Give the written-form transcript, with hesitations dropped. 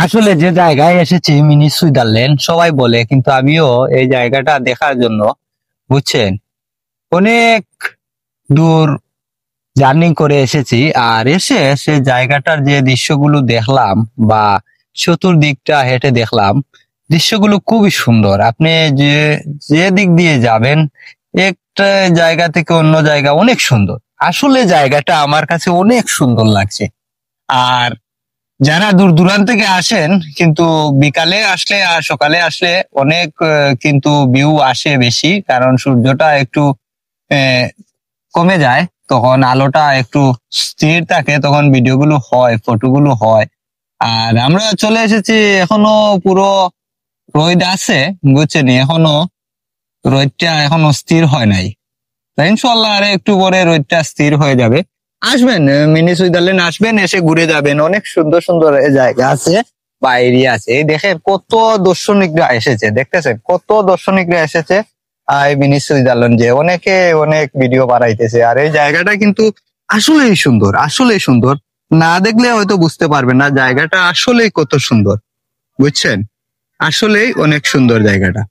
আসলে যে জায়গায় এসেছি মিনি সুইজারল্যান্ড সবাই বলে, কিন্তু আমিও এই জায়গাটা দেখার জন্য, বুঝছেন, অনেক দূর জার্নি করে এসেছি। আর এসে সে জায়গাটার যে দৃশ্যগুলো দেখলাম বা চতুর্দিকটা হেঁটে দেখলাম, দৃশ্যগুলো খুবই সুন্দর। আপনি যে যে দিক দিয়ে যাবেন, একটা জায়গা থেকে অন্য জায়গা অনেক সুন্দর। আসলে জায়গাটা আমার কাছে অনেক সুন্দর লাগছে। আর যারা দূর দূরান্ত থেকে আসেন, কিন্তু বিকালে আসলে আর সকালে আসলে অনেক কিন্তু ভিউ আসে বেশি, কারণ সূর্যটা একটু আহ, কমে যায়, তখন আলোটা একটু স্থির থাকে, তখন ভিডিওগুলো হয়, ফটোগুলো হয়। আর আমরা চলে এসেছি, এখনো পুরো রোদ আছে, বুঝছেন, এখনো রোদটা এখনো স্থির হয় নাই। তা ইনশাল্লাহ আরে একটু পরে রোদটা স্থির হয়ে যাবে। আসবেন, মিনি সুইজারল্যান্ড আসবেন, এসে ঘুরে যাবেন, অনেক সুন্দর সুন্দর জায়গা আছে বা এরিয়া আছে। এই দেখেন কত দর্শনিকরা এসেছে, দেখতেছেন কত দর্শনিকরা এসেছে। এই মিনি সুইজারল্যান্ড যে অনেকে অনেক ভিডিও বানাইতেছে। আর এই জায়গাটা কিন্তু আসলেই সুন্দর, আসলেই সুন্দর। না দেখলে হয়তো বুঝতে পারবেন না জায়গাটা আসলেই কত সুন্দর, বুঝছেন, আসলেই অনেক সুন্দর জায়গাটা।